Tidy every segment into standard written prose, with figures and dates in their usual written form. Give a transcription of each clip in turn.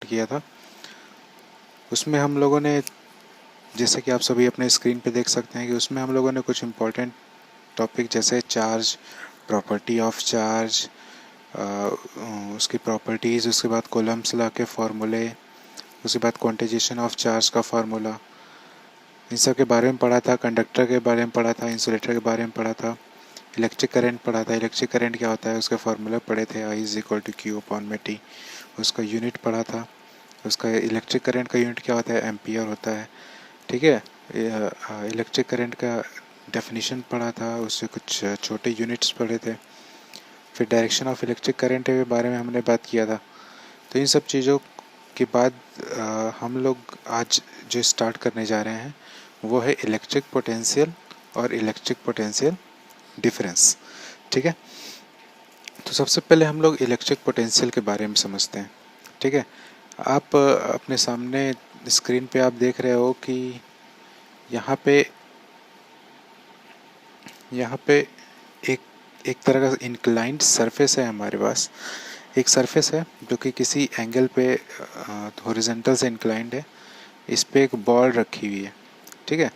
किया था। उसमें हम लोगों ने, जैसे कि आप सभी अपने स्क्रीन पे देख सकते हैं, कि उसमें हम लोगों ने कुछ इम्पोर्टेंट टॉपिक जैसे चार्ज, प्रॉपर्टी ऑफ चार्ज, उसकी प्रॉपर्टीज़, उसके बाद कूलम्ब्स लॉ के फार्मूले, उसके बाद क्वांटाइजेशन ऑफ चार्ज का फार्मूला, इन सब के बारे में पढ़ा था। कंडक्टर के बारे में पढ़ा था, इंसुलेटर के बारे में पढ़ा था, इलेक्ट्रिक करंट पढ़ा था। इलेक्ट्रिक करंट क्या होता है उसके फार्मूला पढ़े थे, I = Q/T। उसका यूनिट पढ़ा था। उसका इलेक्ट्रिक करंट का यूनिट क्या होता है, एम्पियर होता है। ठीक है, इलेक्ट्रिक करंट का डेफिनेशन पढ़ा था, उससे कुछ छोटे यूनिट्स पढ़े थे। फिर डायरेक्शन ऑफ इलेक्ट्रिक करंट के बारे में हमने बात किया था। तो इन सब चीज़ों के बाद हम लोग आज जो स्टार्ट करने जा रहे हैं वो है इलेक्ट्रिक पोटेंशियल और इलेक्ट्रिक पोटेंशियल डिफरेंस। ठीक है, तो सबसे पहले हम लोग इलेक्ट्रिक पोटेंशियल के बारे में समझते हैं। ठीक है, आप अपने सामने स्क्रीन पे आप देख रहे हो कि यहाँ पे एक एक तरह का इंक्लाइंड सरफेस है हमारे पास। एक सरफेस है जो कि किसी एंगल पे हॉरिजॉन्टल से इंक्लाइंड है। इस पे एक बॉल रखी हुई है। ठीक है,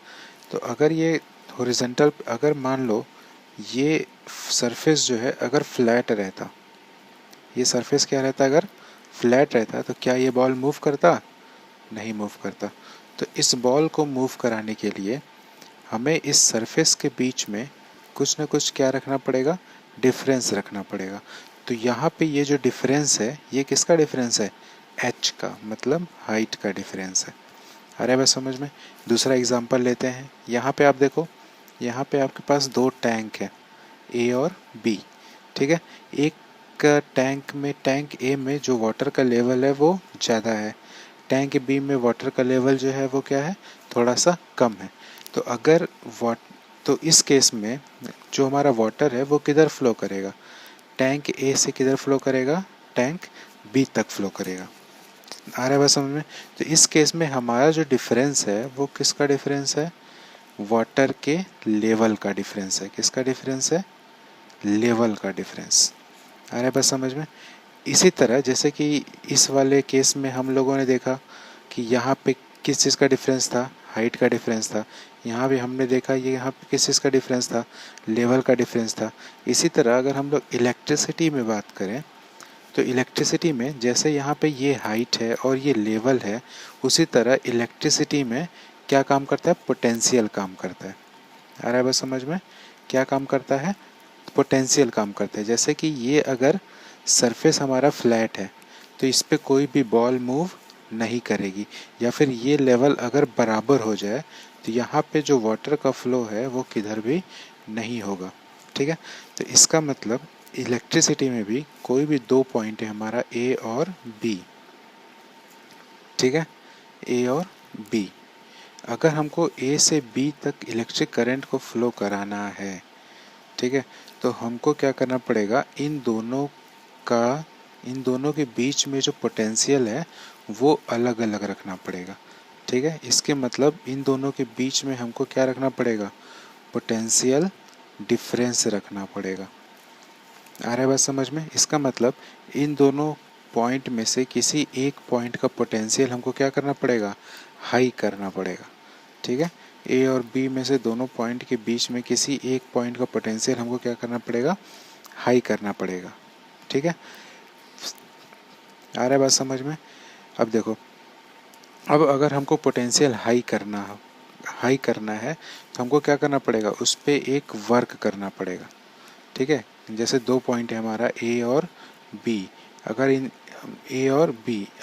तो अगर ये हॉरिजॉन्टल, अगर मान लो ये सरफेस जो है अगर फ्लैट रहता, ये सरफेस क्या रहता, अगर फ्लैट रहता तो क्या ये बॉल मूव करता? नहीं मूव करता। तो इस बॉल को मूव कराने के लिए हमें इस सरफेस के बीच में कुछ ना कुछ क्या रखना पड़ेगा, डिफरेंस रखना पड़ेगा। तो यहाँ पे ये जो डिफरेंस है ये किसका डिफरेंस है, h का, मतलब हाइट का डिफरेंस है। आ रहा है बस समझ में। दूसरा एग्जांपल लेते हैं। यहाँ पे आप देखो, यहाँ पे आपके पास दो टैंक है, ए और बी। ठीक है, एक टैंक में, टैंक ए में जो वाटर का लेवल है वो ज़्यादा है, टैंक बी में वाटर का लेवल जो है वो क्या है, थोड़ा सा कम है। तो अगर तो इस केस में जो हमारा वाटर है वो किधर फ्लो करेगा, टैंक ए से किधर फ्लो करेगा, टैंक बी तक फ्लो करेगा। आ रहा है बस समझ में। तो इस केस में हमारा जो डिफरेंस है वो किसका डिफरेंस है, वाटर के लेवल का डिफरेंस है। किसका डिफरेंस है, लेवल का डिफरेंस। आ रहा है बस समझ में। इसी तरह जैसे कि इस वाले केस में हम लोगों ने देखा कि यहाँ पे किस चीज़ का डिफरेंस था, हाइट का डिफरेंस था। यहाँ भी हमने देखा ये यहाँ पे किस चीज़ का डिफरेंस था, लेवल का डिफरेंस था। इसी तरह अगर हम लोग इलेक्ट्रिसिटी में बात करें तो इलेक्ट्रिसिटी में जैसे यहाँ पे ये हाइट है और ये लेवल है, उसी तरह इलेक्ट्रिसिटी में क्या काम करता है, पोटेंशियल काम करता है। आ रहा है बस समझ में, क्या काम करता है, पोटेंशियल काम करता है। जैसे कि ये अगर सरफेस हमारा फ्लैट है तो इस पे कोई भी बॉल मूव नहीं करेगी, या फिर ये लेवल अगर बराबर हो जाए तो यहाँ पे जो वाटर का फ्लो है वो किधर भी नहीं होगा। ठीक है, तो इसका मतलब इलेक्ट्रिसिटी में भी कोई भी दो पॉइंट है हमारा ए और बी। ठीक है, ए और बी, अगर हमको ए से बी तक इलेक्ट्रिक करंट को फ्लो कराना है, ठीक है, तो हमको क्या करना पड़ेगा, इन दोनों के बीच में जो पोटेंशियल है वो अलग अलग रखना पड़ेगा। ठीक है, इसके मतलब इन दोनों के बीच में हमको क्या रखना पड़ेगा, पोटेंशियल डिफरेंस रखना पड़ेगा। आ रहा है बात समझ में। इसका मतलब इन दोनों पॉइंट में से किसी एक पॉइंट का पोटेंशियल हमको क्या करना पड़ेगा, हाई करना पड़ेगा। ठीक है, ए और बी में से दोनों पॉइंट के बीच में किसी एक पॉइंट का पोटेंशियल हमको क्या करना पड़ेगा, हाई करना पड़ेगा। ठीक है, आ रहा है बात समझ में। अब देखो, अब अगर हमको पोटेंशियल हाई करना है तो हमको क्या करना पड़ेगा, उस पर एक वर्क करना पड़ेगा। ठीक है, जैसे दो पॉइंट है हमारा ए और बी,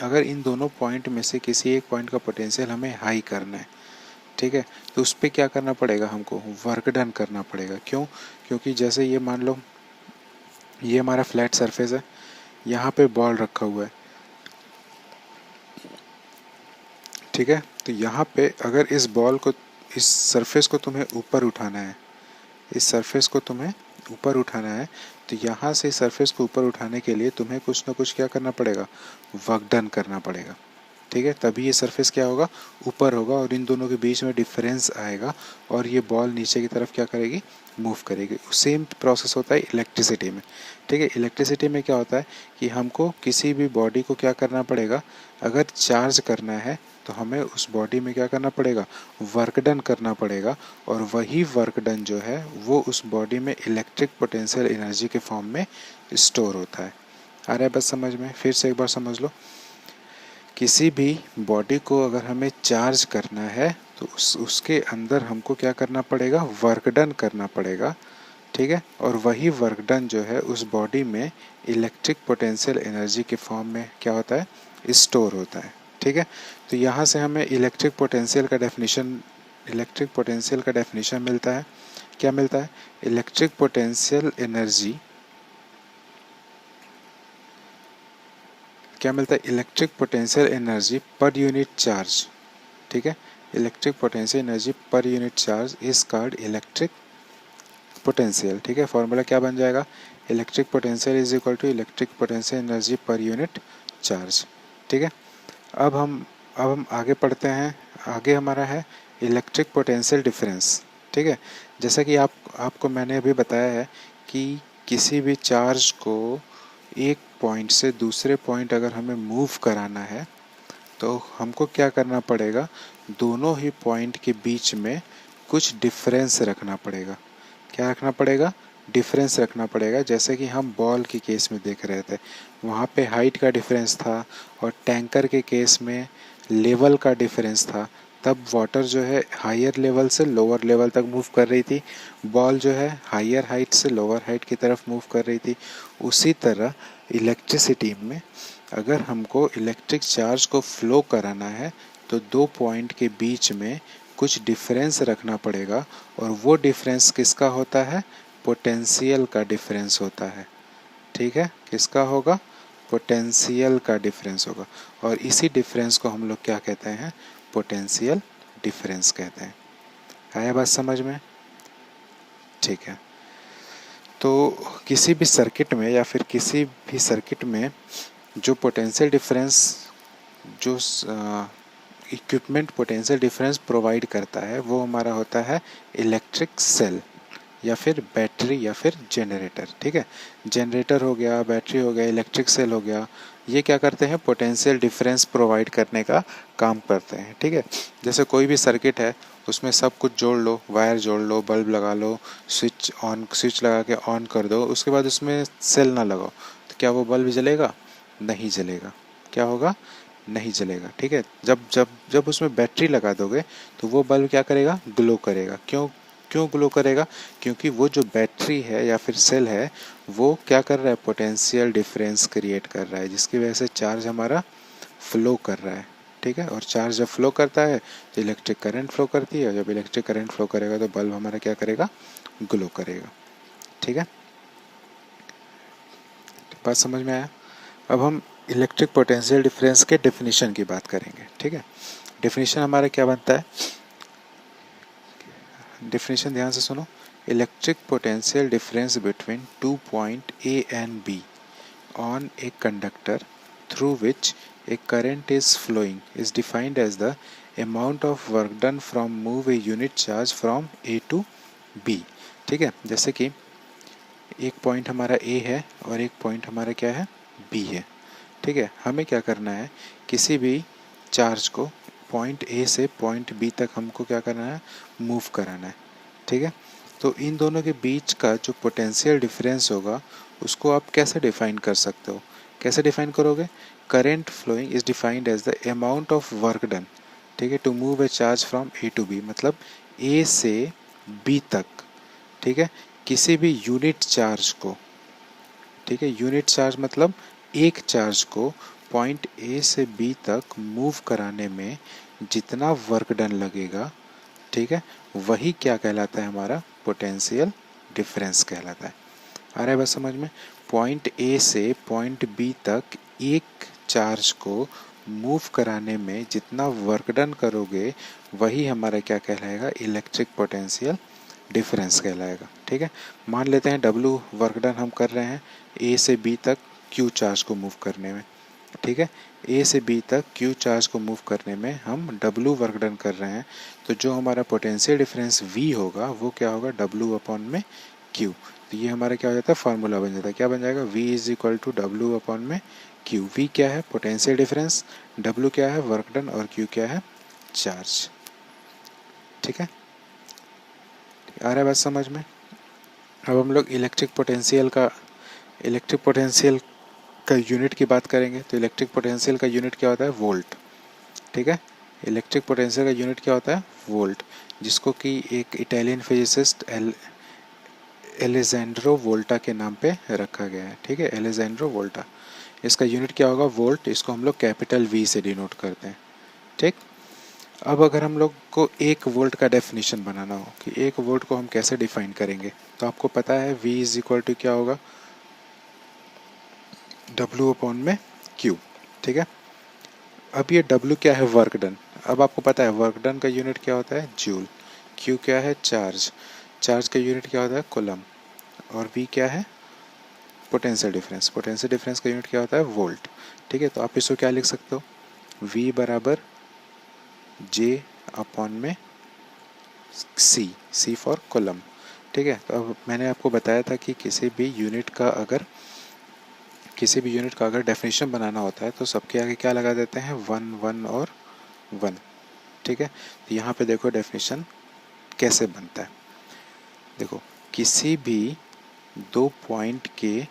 अगर इन दोनों पॉइंट में से किसी एक पॉइंट का पोटेंशियल हमें हाई करना है, ठीक है, तो उस पर क्या करना पड़ेगा, हमको वर्क डन करना पड़ेगा। क्यों, क्योंकि जैसे ये मान लो ये हमारा फ्लैट सरफेस है, यहाँ पे बॉल रखा हुआ है। ठीक है, तो यहाँ पे अगर इस सरफेस को तुम्हें ऊपर उठाना है, इस सरफेस को तुम्हें ऊपर उठाना है, तो यहाँ से सरफेस को ऊपर उठाने के लिए तुम्हें कुछ ना कुछ क्या करना पड़ेगा, वर्क डन करना पड़ेगा। ठीक है, तभी ये सरफेस क्या होगा, ऊपर होगा और इन दोनों के बीच में डिफरेंस आएगा और ये बॉल नीचे की तरफ क्या करेगी, मूव करेगी। सेम प्रोसेस होता है इलेक्ट्रिसिटी में। ठीक है, इलेक्ट्रिसिटी में क्या होता है कि हमको किसी भी बॉडी को क्या करना पड़ेगा, अगर चार्ज करना है तो हमें उस बॉडी में क्या करना पड़ेगा, वर्क डन करना पड़ेगा और वही वर्क डन जो है वो उस बॉडी में इलेक्ट्रिक पोटेंशियल एनर्जी के फॉर्म में स्टोर होता है। आ रहा है बस समझ में? फिर से एक बार समझ लो, किसी भी बॉडी को अगर हमें चार्ज करना है तो उसके अंदर हमको क्या करना पड़ेगा, वर्क डन करना पड़ेगा। ठीक है, और वही वर्क डन जो है उस बॉडी में इलेक्ट्रिक पोटेंशियल एनर्जी के फॉर्म में क्या होता है, स्टोर होता है। ठीक है, तो यहाँ से हमें इलेक्ट्रिक पोटेंशियल का डेफिनेशन मिलता है। क्या मिलता है, इलेक्ट्रिक पोटेंशियल एनर्जी क्या मिलता है, electric potential energy per unit charge. ठीक है, electric potential energy per unit charge is called electric potential. ठीक है, फॉर्मूला क्या बन जाएगा, electric potential is equal to electric potential energy per unit charge. ठीक है, अब हम आगे पढ़ते हैं। आगे हमारा है इलेक्ट्रिक पोटेंशियल डिफरेंस। ठीक है, जैसा कि आपको मैंने अभी बताया है कि किसी भी चार्ज को एक पॉइंट से दूसरे पॉइंट अगर हमें मूव कराना है तो हमको क्या करना पड़ेगा, दोनों ही पॉइंट के बीच में कुछ डिफरेंस रखना पड़ेगा। क्या रखना पड़ेगा, डिफरेंस रखना पड़ेगा। जैसे कि हम बॉल के केस में देख रहे थे, वहाँ पे हाइट का डिफरेंस था और टैंकर के केस में लेवल का डिफरेंस था। तब वाटर जो है हायर लेवल से लोअर लेवल तक मूव कर रही थी, बॉल जो है हायर हाइट से लोअर हाइट की तरफ मूव कर रही थी। उसी तरह इलेक्ट्रिसिटी में अगर हमको इलेक्ट्रिक चार्ज को फ्लो कराना है तो दो पॉइंट के बीच में कुछ डिफरेंस रखना पड़ेगा और वो डिफरेंस किसका होता है, पोटेंशियल का डिफरेंस होता है। ठीक है, किसका होगा, पोटेंशियल का डिफरेंस होगा और इसी डिफरेंस को हम लोग क्या कहते हैं, पोटेंशियल डिफरेंस कहते हैं। आया बात समझ में? ठीक है, तो किसी भी सर्किट में या फिर किसी भी सर्किट में जो पोटेंशियल डिफरेंस, जो इक्विपमेंट पोटेंशियल डिफरेंस प्रोवाइड करता है वो हमारा होता है इलेक्ट्रिक सेल या फिर बैटरी या फिर जनरेटर। ठीक है, जनरेटर हो गया, बैटरी हो गया, इलेक्ट्रिक सेल हो गया, ये क्या करते हैं, पोटेंशियल डिफरेंस प्रोवाइड करने का काम करते हैं। ठीक है, जैसे कोई भी सर्किट है उसमें सब कुछ जोड़ लो, वायर जोड़ लो, बल्ब लगा लो, स्विच लगा के ऑन कर दो, उसके बाद उसमें सेल ना लगाओ तो क्या वो बल्ब जलेगा, नहीं जलेगा। क्या होगा, नहीं जलेगा। ठीक है, जब जब जब उसमें बैटरी लगा दोगे तो वो बल्ब क्या करेगा, ग्लो करेगा। क्यों क्यों ग्लो करेगा, क्योंकि वो जो बैटरी है या फिर सेल है वो क्या कर रहा है, पोटेंशियल डिफरेंस क्रिएट कर रहा है, जिसकी वजह से चार्ज हमारा फ्लो कर रहा है। ठीक है, और चार्ज जब फ्लो करता है तो इलेक्ट्रिक करंट फ्लो करती है, और जब इलेक्ट्रिक करंट फ्लो करेगा तो बल्ब हमारा क्या करेगा, ग्लो करेगा। ठीक है, बात समझ में आया? अब हम इलेक्ट्रिक पोटेंशियल डिफरेंस के डेफिनेशन की बात करेंगे। ठीक है, डेफिनेशन हमारा क्या बनता है, डेफिनेशन ध्यान से सुनो, electric potential difference between two point A and be on a conductor through which a current is flowing is defined as the amount of work done from move a unit charge from A to B। ठीक है, जैसे कि एक point हमारा A है और एक point हमारा क्या है, B है। ठीक है, हमें क्या करना है, किसी भी चार्ज को पॉइंट A से पॉइंट B तक हमको क्या करना है, मूव कराना है। ठीक है, तो इन दोनों के बीच का जो पोटेंशियल डिफरेंस होगा उसको आप कैसे डिफाइन कर सकते हो, कैसे डिफाइन करोगे, current flowing is defined as the amount of work done. ठीक है, to move a charge from A to B, मतलब ए से बी तक। ठीक है, किसी भी यूनिट चार्ज को, ठीक है, यूनिट चार्ज मतलब एक चार्ज को पॉइंट ए से बी तक मूव कराने में जितना वर्क डन लगेगा, ठीक है, वही क्या कहलाता है, हमारा पोटेंशियल डिफरेंस कहलाता है। आ रहा है बस समझ में? पॉइंट ए से पॉइंट बी तक एक चार्ज को मूव कराने में जितना वर्क डन करोगे वही हमारा क्या कहलाएगा, इलेक्ट्रिक पोटेंशियल डिफरेंस कहलाएगा। ठीक है, मान लेते हैं W वर्क डन हम कर रहे हैं ए से बी तक Q चार्ज को मूव करने में। ठीक है, ए से बी तक क्यू चार्ज को मूव करने में हम डब्लू वर्क डन कर रहे हैं, तो जो हमारा पोटेंशियल डिफरेंस वी होगा वो क्या होगा, डब्लू अपॉन में क्यू। तो ये हमारा क्या हो जाता है, फार्मूला बन जाता है, क्या बन जाएगा, V is equal to W upon में क्यू। वी क्या है, पोटेंशियल डिफरेंस, डब्लू क्या है, वर्क डन, और क्यू क्या है, चार्ज। ठीक है, आ रहा है बात समझ में। अब हम लोग इलेक्ट्रिक पोटेंशियल का यूनिट की बात करेंगे। तो इलेक्ट्रिक पोटेंशियल का यूनिट क्या होता है, वोल्ट। ठीक है, इलेक्ट्रिक पोटेंशियल का यूनिट क्या होता है, वोल्ट, जिसको कि एक इटालियन फिजिसिस्ट एलेजेंड्रो वोल्टा के नाम पे रखा गया है। ठीक है, एलेजेंड्रो वोल्टा, इसका यूनिट क्या होगा, वोल्ट। इसको हम लोग कैपिटल वी से डिनोट करते हैं। ठीक, अब अगर हम लोग को एक वोल्ट का डेफिनेशन बनाना हो कि एक वोल्ट को हम कैसे डिफाइन करेंगे, तो आपको पता है वी इज इक्वल टू क्या होगा, डब्लू अपॉन में क्यू। ठीक है, अब ये डब्लू क्या है, वर्क डन। अब आपको पता है वर्क डन का यूनिट क्या होता है, जूल। क्यू क्या है, चार्ज। चार्ज का यूनिट क्या होता है, कूलम। और वी क्या है, पोटेंशियल डिफरेंस। पोटेंशियल डिफरेंस का यूनिट क्या होता है, वोल्ट। ठीक है, तो आप इसको क्या लिख सकते हो, वी बराबर जे अपॉन में सी फॉर कॉलम। ठीक है, तो अब मैंने आपको बताया था कि किसी भी यूनिट का अगर डेफिनेशन बनाना होता है तो सबके आगे क्या लगा देते हैं, वन वन और वन। ठीक है, तो यहाँ पे देखो डेफिनेशन कैसे बनता है। देखो, किसी भी दो पॉइंट के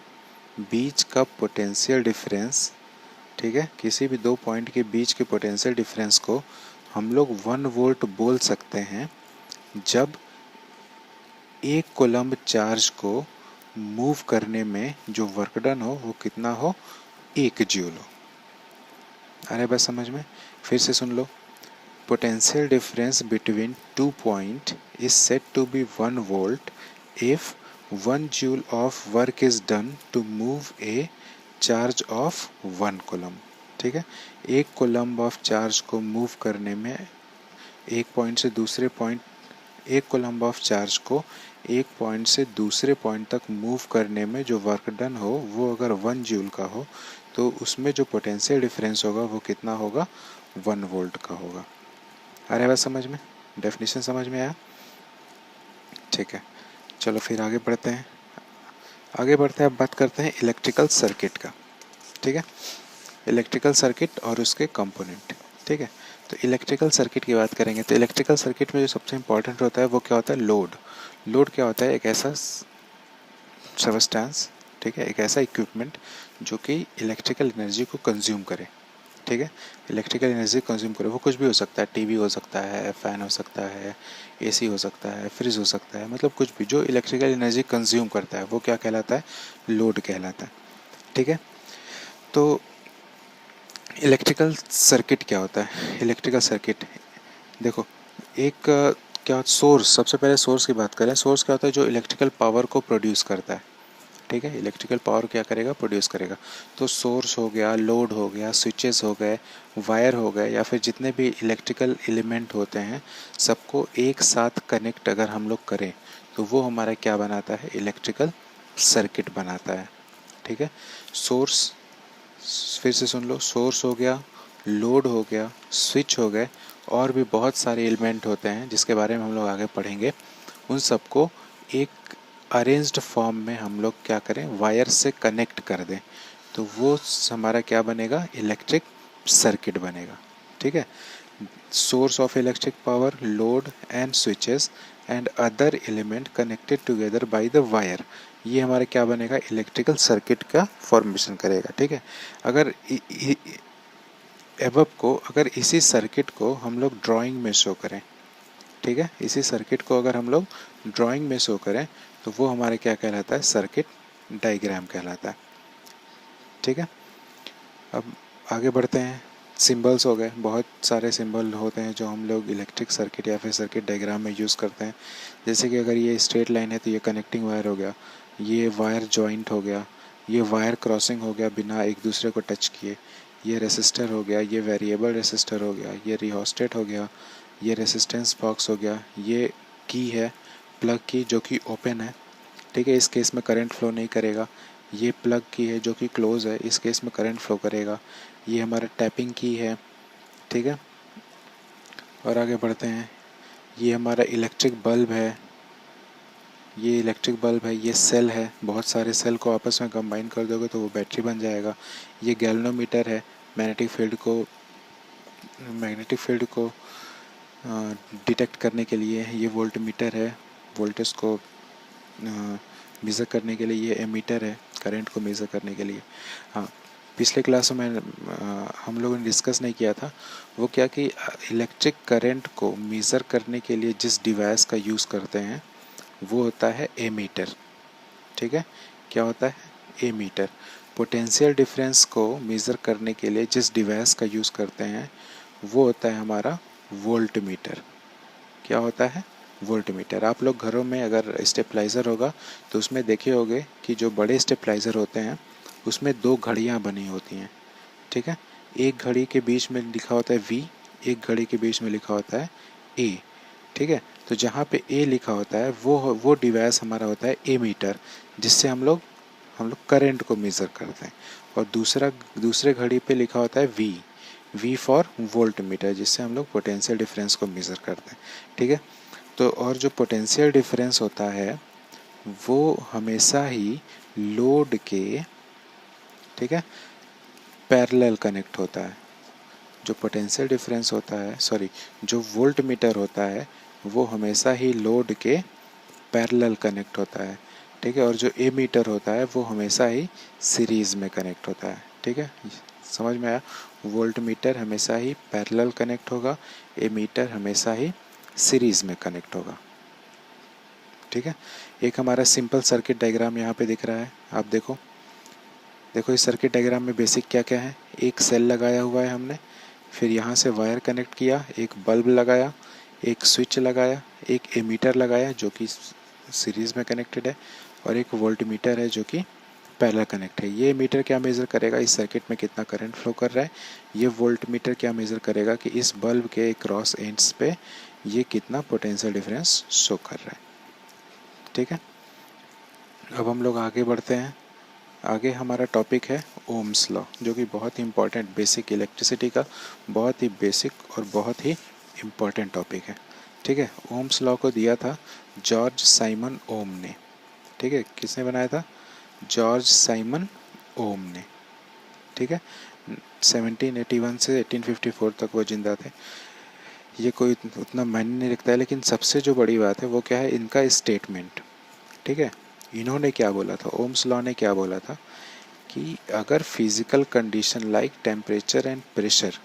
बीच का पोटेंशियल डिफरेंस, ठीक है, किसी भी दो पॉइंट के बीच के पोटेंशियल डिफरेंस को हम लोग 1 वोल्ट बोल सकते हैं जब एक कोलम्ब चार्ज को मूव करने में जो वर्क डन हो वो कितना हो, 1 जूल हो। अरे बस समझ में, फिर से सुन लो। Potential difference between 2 point is set to be 1 volt if 1 joule of work is done to move a charge of 1 coulomb. ठीक है, एक कोलम्ब ऑफ चार्ज को मूव करने में एक पॉइंट से दूसरे पॉइंट, एक कोलम्ब ऑफ चार्ज को एक पॉइंट से दूसरे पॉइंट तक मूव करने में जो वर्क डन हो वो अगर 1 जूल का हो तो उसमें जो पोटेंशियल डिफरेंस होगा वो कितना होगा, 1 वोल्ट का होगा। अरे बात समझ में, डेफिनेशन समझ में आया। ठीक है, चलो फिर आगे बढ़ते हैं। अब बात करते हैं इलेक्ट्रिकल सर्किट का। ठीक है, इलेक्ट्रिकल सर्किट और उसके कंपोनेंट। ठीक है, तो इलेक्ट्रिकल सर्किट की बात करेंगे तो इलेक्ट्रिकल सर्किट में जो सबसे इम्पोर्टेंट होता है वो क्या होता है, लोड। लोड क्या होता है, एक ऐसा सबस्टेंस, ठीक है, एक ऐसा इक्विपमेंट जो कि इलेक्ट्रिकल एनर्जी को कंज्यूम करे। ठीक है, इलेक्ट्रिकल एनर्जी कंज्यूम करे, वो कुछ भी हो सकता है, टीवी हो सकता है, फ़ैन हो सकता है, एसी हो सकता है, फ्रिज हो सकता है, मतलब कुछ भी जो इलेक्ट्रिकल एनर्जी कंज्यूम करता है वो क्या कहलाता है, लोड कहलाता है। ठीक है, तो इलेक्ट्रिकल सर्किट क्या होता है, इलेक्ट्रिकल सर्किट देखो, एक क्या सोर्स, सबसे पहले सोर्स की बात करें। सोर्स क्या होता है, जो इलेक्ट्रिकल पावर को प्रोड्यूस करता है। ठीक है, इलेक्ट्रिकल पावर क्या करेगा, प्रोड्यूस करेगा। तो सोर्स हो गया, लोड हो गया, स्विचेस हो गए, वायर हो गए, या फिर जितने भी इलेक्ट्रिकल एलिमेंट होते हैं सबको एक साथ कनेक्ट अगर हम लोग करें तो वो हमारा क्या बनाता है, इलेक्ट्रिकल सर्किट बनाता है। ठीक है, सोर्स, फिर से सुन लो, सोर्स हो गया, लोड हो गया, स्विच हो गए, और भी बहुत सारे एलिमेंट होते हैं जिसके बारे में हम लोग आगे पढ़ेंगे। उन सबको एक अरेंज्ड फॉर्म में हम लोग क्या करें, वायर से कनेक्ट कर दें तो वो हमारा क्या बनेगा, इलेक्ट्रिक सर्किट बनेगा। ठीक है, source of electric power, load and switches and other element connected together by the wire, ये हमारा क्या बनेगा, इलेक्ट्रिकल सर्किट का फॉर्मेशन करेगा। ठीक है, अगर एबव को, अगर इसी सर्किट को हम लोग ड्राइंग में शो करें, ठीक है, इसी सर्किट को अगर हम लोग ड्राइंग में शो करें तो वो हमारे क्या कहलाता है, सर्किट डायग्राम कहलाता है। ठीक है, अब आगे बढ़ते हैं। सिंबल्स हो गए, बहुत सारे सिंबल होते हैं जो हम लोग इलेक्ट्रिक सर्किट या फिर सर्किट डायग्राम में यूज़ करते हैं। जैसे कि अगर ये स्ट्रेट लाइन है तो ये कनेक्टिंग वायर हो गया, ये वायर जॉइंट हो गया, ये वायर क्रॉसिंग हो गया बिना एक दूसरे को टच किए, ये रेसिस्टर हो गया, ये वेरिएबल रेसिस्टर हो गया, ये रिहोस्टेट हो गया, ये रेसिस्टेंस बॉक्स हो गया, ये की है प्लग की जो कि ओपन है। ठीक है, इस केस में करंट फ्लो नहीं करेगा। ये प्लग की है जो कि क्लोज है, इस केस में करंट फ्लो करेगा। ये हमारा टैपिंग की है, ठीक है। और आगे बढ़ते हैं। ये हमारा इलेक्ट्रिक बल्ब है, ये इलेक्ट्रिक बल्ब है, ये सेल है, बहुत सारे सेल को आपस में कंबाइन कर दोगे तो वो बैटरी बन जाएगा। ये गैल्वेनोमीटर है, मैग्नेटिक फील्ड को डिटेक्ट करने के लिए। ये वोल्टमीटर है, वोल्टेज को मेज़र करने के लिए। ये एमीटर है, करंट को मेज़र करने के लिए। हाँ, पिछले क्लास में हम लोगों ने डिस्कस नहीं किया था वो क्या कि इलेक्ट्रिक करंट को मेज़र करने के लिए जिस डिवाइस का यूज़ करते हैं वो होता है एमीटर, ठीक है। क्या होता है? एमीटर। पोटेंशियल डिफरेंस को मेज़र करने के लिए जिस डिवाइस का यूज़ करते हैं वो होता है हमारा वोल्टमीटर। क्या होता है? वोल्टमीटर। आप लोग घरों में अगर स्टेबलाइज़र होगा तो उसमें देखे होंगे कि जो बड़े स्टेबलाइज़र होते हैं उसमें दो घड़ियाँ बनी होती हैं, ठीक है। एक घड़ी के बीच में लिखा होता है V, एक घड़ी के बीच में लिखा होता है A, ठीक है। तो जहाँ पे A लिखा होता है वो डिवाइस हमारा होता है एमीटर, जिससे हम लोग करंट को मेज़र करते हैं। और दूसरे घड़ी पे लिखा होता है V फॉर वोल्ट मीटर, जिससे हम लोग पोटेंशियल डिफरेंस को मेज़र करते हैं, ठीक है। तो और जो पोटेंशियल डिफरेंस होता है वो हमेशा ही लोड के, ठीक है, पैरेलल कनेक्ट होता है। जो पोटेंशियल डिफरेंस होता है, सॉरी, जो वोल्ट मीटर होता है वो हमेशा ही लोड के पैरेलल कनेक्ट होता है, ठीक है। और जो ए मीटर होता है वो हमेशा ही सीरीज़ में कनेक्ट होता है, ठीक है। समझ में आया? वोल्ट मीटर हमेशा ही पैरेलल कनेक्ट होगा, ए मीटर हमेशा ही सीरीज़ में कनेक्ट होगा, ठीक है। एक हमारा सिंपल सर्किट डायग्राम यहाँ पे दिख रहा है, आप देखो इस सर्किट डायग्राम में बेसिक क्या क्या है। एक सेल लगाया हुआ है हमने, फिर यहाँ से वायर कनेक्ट किया, एक बल्ब लगाया, एक स्विच लगाया, एक एमीटर लगाया जो कि सीरीज़ में कनेक्टेड है, और एक वोल्टमीटर है जो कि पैरेलल कनेक्ट है। ये मीटर क्या मेज़र करेगा? इस सर्किट में कितना करंट फ्लो कर रहा है। ये वोल्टमीटर क्या मेज़र करेगा कि इस बल्ब के क्रॉस एंड्स पे ये कितना पोटेंशियल डिफरेंस शो कर रहा है, ठीक है। अब हम लोग आगे बढ़ते हैं। आगे हमारा टॉपिक है ओम्स लॉ, जो कि बहुत ही इम्पॉर्टेंट, बेसिक इलेक्ट्रिसिटी का बहुत ही बेसिक और बहुत ही इम्पॉर्टेंट टॉपिक है, ठीक है। ओम्स लॉ को दिया था जॉर्ज साइमन ओम ने, ठीक है। किसने बनाया था? जॉर्ज साइमन ओम ने, ठीक है। 1781 से 1854 तक वो जिंदा थे। ये कोई उतना मायने नहीं रखता है, लेकिन सबसे जो बड़ी बात है वो क्या है? इनका स्टेटमेंट, ठीक है। इन्होंने क्या बोला था? ओम्स लॉ ने क्या बोला था कि अगर physical condition like temperature and pressure,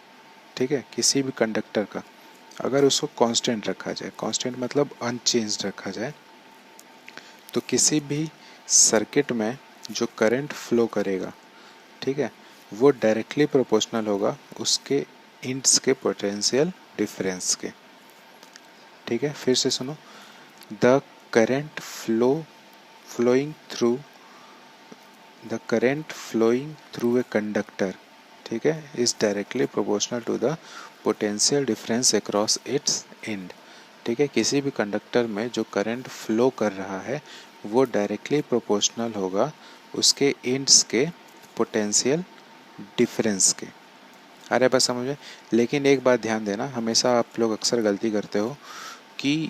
ठीक है, किसी भी कंडक्टर का अगर उसको कांस्टेंट रखा जाए, कांस्टेंट मतलब अनचेंज्ड रखा जाए, तो किसी भी सर्किट में जो करंट फ्लो करेगा, ठीक है, वो डायरेक्टली प्रोपोर्शनल होगा उसके इंड्स के पोटेंशियल डिफरेंस के, ठीक है। फिर से सुनो, the current flowing through the current flowing through a conductor, ठीक है, is directly proportional to the potential difference across its end, ठीक है। किसी भी कंडक्टर में जो करंट फ्लो कर रहा है वो डायरेक्टली प्रोपोर्शनल होगा उसके एंड्स के पोटेंशियल डिफरेंस के। अरे बस समझे। लेकिन एक बात ध्यान देना, हमेशा आप लोग अक्सर गलती करते हो कि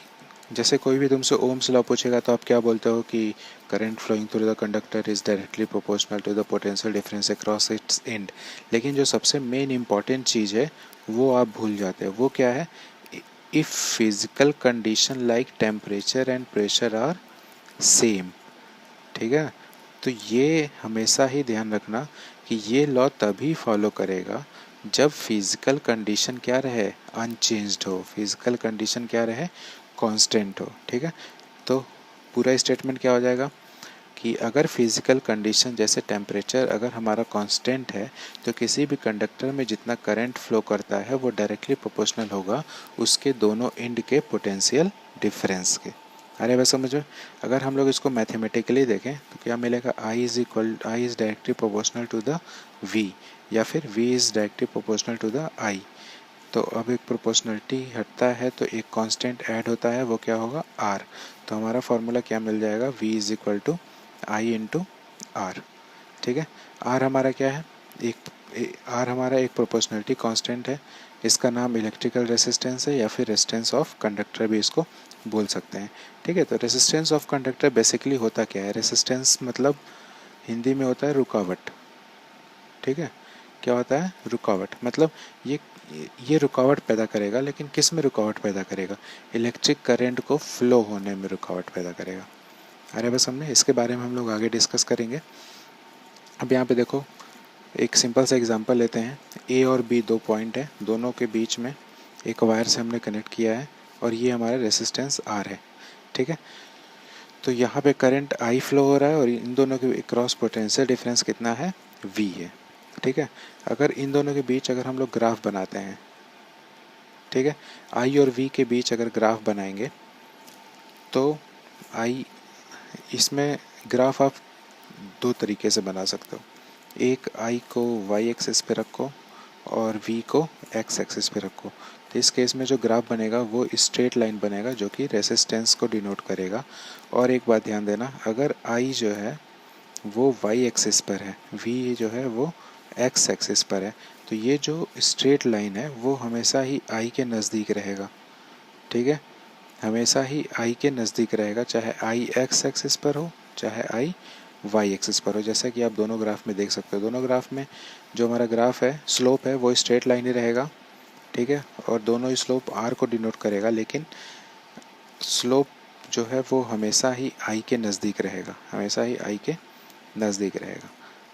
जैसे कोई भी तुमसे ओम्स लॉ पूछेगा तो आप क्या बोलते हो कि current flowing through the conductor is directly proportional to the potential difference across its end. लेकिन जो सबसे मेन इंपॉर्टेंट चीज़ है वो आप भूल जाते हो। वो क्या है? If physical condition like temperature and pressure are same, ठीक है। तो ये हमेशा ही ध्यान रखना कि ये लॉ तभी फॉलो करेगा जब फिजिकल कंडीशन क्या रहे? अनचेंज्ड हो। फिजिकल कंडीशन क्या रहे? कांस्टेंट हो, ठीक है। तो पूरा स्टेटमेंट क्या हो जाएगा कि अगर फिजिकल कंडीशन जैसे टेम्परेचर अगर हमारा कांस्टेंट है तो किसी भी कंडक्टर में जितना करंट फ्लो करता है वो डायरेक्टली प्रोपोर्शनल होगा उसके दोनों एंड के पोटेंशियल डिफरेंस के। अरे बस समझो, अगर हम लोग इसको मैथमेटिकली देखें तो क्या मिलेगा? I is directly proportional to the V, या फिर V is directly proportional to the I. तो अब एक प्रोपोर्शनलिटी हटता है तो एक कांस्टेंट ऐड होता है, वो क्या होगा? आर। तो हमारा फॉर्मूला क्या मिल जाएगा? V is equal to I into R, ठीक है। आर हमारा क्या है? एक आर हमारा एक प्रोपोर्शनलिटी कांस्टेंट है, इसका नाम इलेक्ट्रिकल रेसिस्टेंस है या फिर रेजिस्टेंस ऑफ कंडक्टर भी इसको बोल सकते हैं। ठीक है, तो रेसिस्टेंस ऑफ कंडक्टर बेसिकली होता क्या है? रेसिस्टेंस मतलब हिंदी में होता है रुकावट। ठीक है, क्या होता है? रुकावट। मतलब ये रुकावट पैदा करेगा, लेकिन किस में रुकावट पैदा करेगा? इलेक्ट्रिक करंट को फ्लो होने में रुकावट पैदा करेगा। अरे बस हमने इसके बारे में हम लोग आगे डिस्कस करेंगे। अब यहाँ पे देखो, एक सिंपल सा एग्जांपल लेते हैं। ए और बी दो पॉइंट है, दोनों के बीच में एक वायर से हमने कनेक्ट किया है और ये हमारा रेसिस्टेंस आर है। ठीक है, तो यहाँ पे करंट आई फ्लो हो रहा है और इन दोनों के क्रॉस पोटेंशियल डिफरेंस कितना है? वी है। ठीक है, अगर इन दोनों के बीच अगर हम लोग ग्राफ बनाते हैं, ठीक है, आई और वी के बीच अगर ग्राफ बनाएंगे तो आई, इसमें ग्राफ आप दो तरीके से बना सकते हो। एक आई को वाई एक्सिस पे रखो और वी को एक्स एक्सिस पे रखो। तो इस केस में जो ग्राफ बनेगा वो स्ट्रेट लाइन बनेगा जो कि रेसिस्टेंस को डिनोट करेगा। और एक बात ध्यान देना, अगर आई जो है वो वाई एक्सिस पर है, वी जो है वो एक्स एक्सिस पर है, तो ये जो स्ट्रेट लाइन है वो हमेशा ही आई के नज़दीक रहेगा। ठीक है, हमेशा ही आई के नज़दीक रहेगा, चाहे आई एक्स एक्सिस पर हो चाहे आई वाई एक्सिस पर हो। जैसा कि आप दोनों ग्राफ में देख सकते हो, दोनों ग्राफ में जो हमारा ग्राफ है स्लोप है वो स्ट्रेट लाइन ही रहेगा। ठीक है, और दोनों ही स्लोप आर को डिनोट करेगा, लेकिन स्लोप जो है वो हमेशा ही आई के नज़दीक रहेगा, हमेशा ही आई के नज़दीक रहेगा।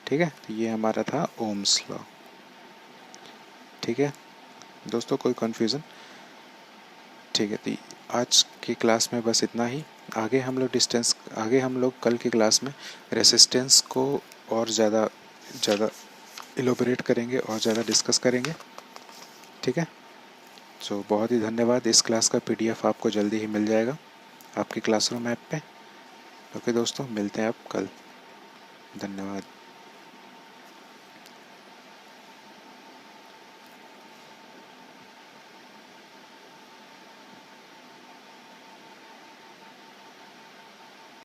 ठीक है, तो ये हमारा था ओम्स लॉ। ठीक है दोस्तों, कोई कन्फ्यूज़न? ठीक है, तो आज की क्लास में बस इतना ही। आगे हम लोग कल की क्लास में रेसिस्टेंस को और ज़्यादा इलोबरेट करेंगे और ज़्यादा डिस्कस करेंगे। ठीक है, तो बहुत ही धन्यवाद। इस क्लास का PDF आपको जल्दी ही मिल जाएगा आपके क्लासरूम ऐप पे। ओके दोस्तों, मिलते हैं आप कल। धन्यवाद।